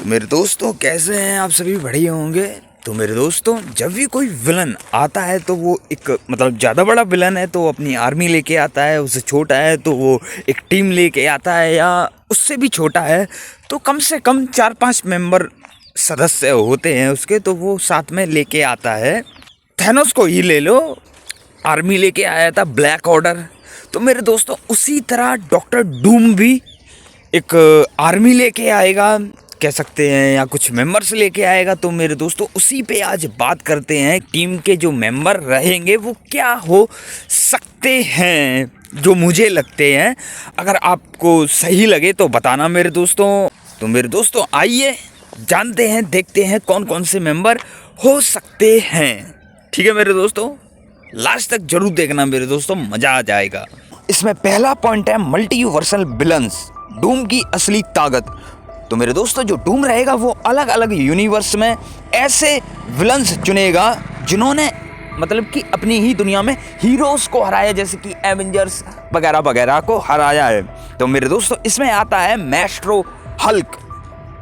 तो मेरे दोस्तों कैसे हैं आप सभी? बढ़िया होंगे। तो मेरे दोस्तों जब भी कोई विलन आता है तो वो एक मतलब ज़्यादा बड़ा विलन है तो अपनी आर्मी लेके आता है, उससे छोटा है तो वो एक टीम लेके आता है, या उससे भी छोटा है तो कम से कम 4-5 मेंबर सदस्य होते हैं उसके, तो वो साथ में लेके आता है। थैनोस को ही ले लो, आर्मी लेके आया था ब्लैक ऑर्डर। तो मेरे दोस्तों उसी तरह डॉक्टर डूम भी एक आर्मी लेके आएगा, कह सकते हैं, या कुछ मेंबर्स लेके आएगा। तो मेरे दोस्तों उसी पे आज बात करते हैं। टीम के जो मेंबर रहेंगे वो क्या हो सकते हैं, जो मुझे लगते हैं। अगर आपको सही लगे तो बताना मेरे दोस्तों। तो मेरे दोस्तों आइए जानते हैं, देखते हैं कौन कौन से मेंबर हो सकते हैं। ठीक है मेरे दोस्तों, लास्ट तक जरूर देखना मेरे दोस्तों, मजा आ जाएगा। इसमें पहला पॉइंट है मल्टीवर्सल विलन्स, डूम की असली ताकत। तो मेरे दोस्तों जो डूम रहेगा वो अलग अलग यूनिवर्स में ऐसे विलन्स चुनेगा जिन्होंने मतलब कि अपनी ही दुनिया में हीरोज को हराया, जैसे कि एवेंजर्स वगैरह वगैरह को हराया है। तो मेरे दोस्तों इसमें आता है मैस्ट्रो हल्क।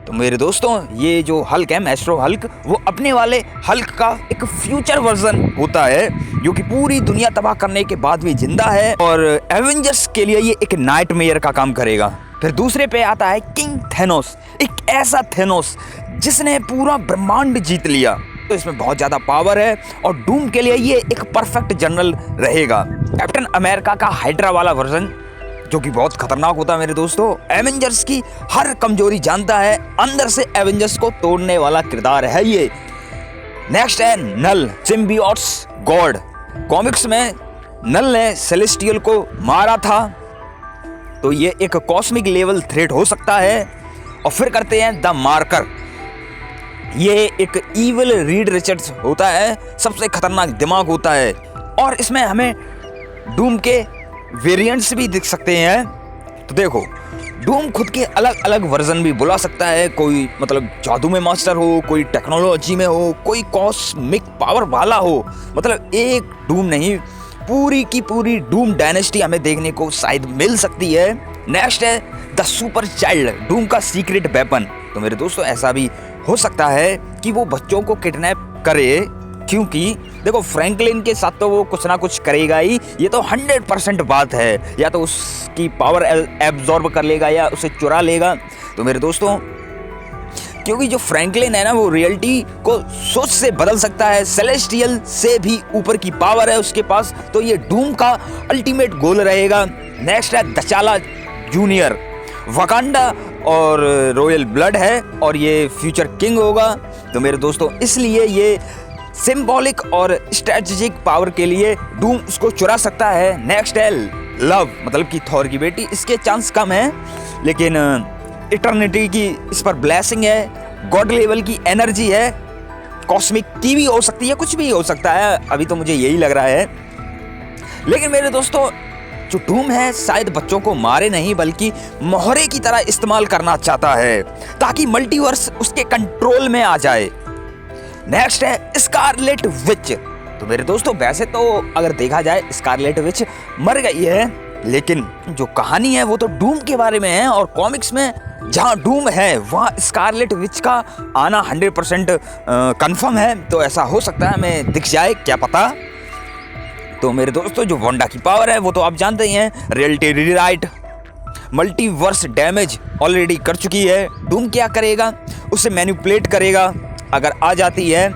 तो मेरे दोस्तों ये जो हल्क है, मैस्ट्रो हल्क, वो अपने वाले हल्क का एक फ्यूचर वर्जन होता है जो कि पूरी दुनिया तबाह करने के बाद भी जिंदा है, और एवेंजर्स के लिए ये एक नाइटमेयर का काम करेगा। फिर दूसरे पे आता है किंग थैनोस, एक ऐसा थैनोस जिसने पूरा ब्रह्मांड जीत लिया। तो इसमें बहुत ज़्यादा पावर है और डूम के लिए ये एक परफेक्ट जनरल रहेगा। कैप्टन अमेरिका का हाइड्रा वाला वर्जन जो कि बहुत खतरनाक होता है मेरे दोस्तों। एवेंजर्स की हर कमजोरी जानता है, अंदर से एवेंजर्स को तोड़ने वाला किरदार है ये। नेक्स्ट है नल, सिम्बियोट्स गॉड। कॉमिक्स में नल ने सेलेस्टियल को मारा था, तो ये एक कॉस्मिक लेवल थ्रेट हो सकता है। और फिर करते हैं द मार्कर, ये एक इविल रीड रिचर्ड्स होता है, सबसे खतरनाक दिमाग होता है। और इसमें हमें डूम के वेरिएंट्स भी दिख सकते हैं। तो देखो डूम खुद के अलग अलग वर्जन भी बुला सकता है, कोई मतलब जादू में मास्टर हो, कोई टेक्नोलॉजी में हो, कोई कॉस्मिक पावर वाला हो। मतलब एक डूम नहीं, पूरी की पूरी डूम डायनेस्टी हमें देखने को शायद मिल सकती है। नेक्स्ट है द सुपर चाइल्ड, डूम का सीक्रेट वेपन। तो मेरे दोस्तों ऐसा भी हो सकता है कि वो बच्चों को किडनैप करे, क्योंकि देखो फ्रैंकलिन के साथ तो वो कुछ ना कुछ करेगा ही, ये तो 100% बात है। या तो उसकी पावर एब्जॉर्ब कर लेगा या उसे चुरा लेगा। तो मेरे दोस्तों क्योंकि जो फ्रैंकलिन है ना, वो रियलिटी को सोच से बदल सकता है, सेलेस्टियल से भी ऊपर की पावर है उसके पास। तो ये डूम का अल्टीमेट गोल रहेगा। नेक्स्ट है दचाला जूनियर, वकांडा और रॉयल ब्लड है और ये फ्यूचर किंग होगा। तो मेरे दोस्तों इसलिए ये सिंबॉलिक और स्ट्रेटेजिक पावर के लिए डूम उसको चुरा सकता है। नेक्स्ट है लव, मतलब कि थॉर की बेटी। इसके चांस कम है, लेकिन इटर्निटी की इस पर ब्लेसिंग है, गॉड लेवल की एनर्जी है, कॉस्मिक की भी हो सकती है, कुछ भी हो सकता है, अभी तो मुझे यही लग रहा है। लेकिन मेरे दोस्तों जो डूम है शायद बच्चों को मारे नहीं, बल्कि मोहरे की तरह इस्तेमाल करना चाहता है ताकि मल्टीवर्स उसके कंट्रोल में आ जाए। नेक्स्ट है स्कारलेट विच। तो मेरे दोस्तों वैसे तो अगर देखा जाए स्कारलेट विच मर गई है, लेकिन जो कहानी है वो तो डूम के बारे में है, और कॉमिक्स में जहाँ डूम है वहाँ स्कारलेट विच का आना 100% कंफर्म है। तो ऐसा हो सकता है हमें दिख जाए, क्या पता। तो मेरे दोस्तों जो वांडा की पावर है वो तो आप जानते ही हैं, reality rewrite, multiverse damage already कर चुकी है। डूम क्या करेगा, उसे मैनिपुलेट करेगा अगर आ जाती है,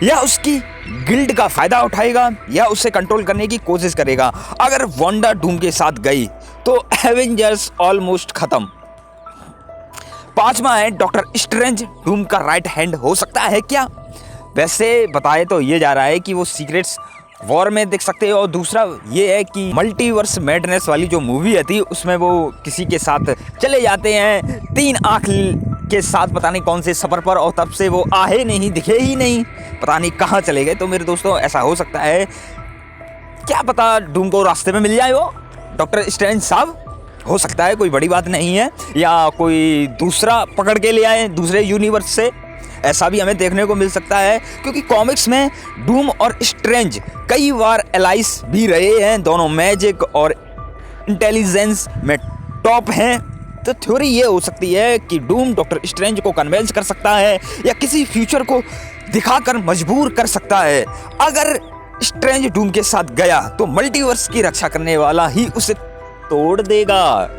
या उसकी गिल्ड का फायदा उठाएगा, या उसे कंट्रोल करने की कोशिश करेगा। अगर वांडा डूम के साथ गई तो एवेंजर्स ऑलमोस्ट खत्म। पांचवा है डॉक्टर स्ट्रेंज, डूम का राइट हैंड हो सकता है क्या? वैसे बताए तो ये जा रहा है कि वो सीक्रेट्स वॉर में देख सकते हो, और दूसरा ये है कि मल्टीवर्स मैडनेस वाली जो मूवी थी उसमें वो किसी के साथ चले जाते हैं 3 आँख के साथ, पता नहीं कौन से सफर पर, और तब से वो आए नहीं, दिखे ही नहीं, पता नहीं कहाँ चले गए। तो मेरे दोस्तों ऐसा हो सकता है, क्या पता डूम को रास्ते में मिल जाए वो डॉक्टर स्ट्रेंज साहब, हो सकता है, कोई बड़ी बात नहीं है। या कोई दूसरा पकड़ के ले आए दूसरे यूनिवर्स से, ऐसा भी हमें देखने को मिल सकता है, क्योंकि कॉमिक्स में डूम और स्ट्रेंज कई बार एलाइस भी रहे हैं। दोनों मैजिक और इंटेलिजेंस में टॉप हैं। तो थ्योरी ये हो सकती है कि डूम डॉक्टर स्ट्रेंज को कन्विंस कर सकता है या किसी फ्यूचर को दिखाकर मजबूर कर सकता है। अगर स्ट्रेंज डूम के साथ गया तो मल्टीवर्स की रक्षा करने वाला ही उसे तोड़ देगा।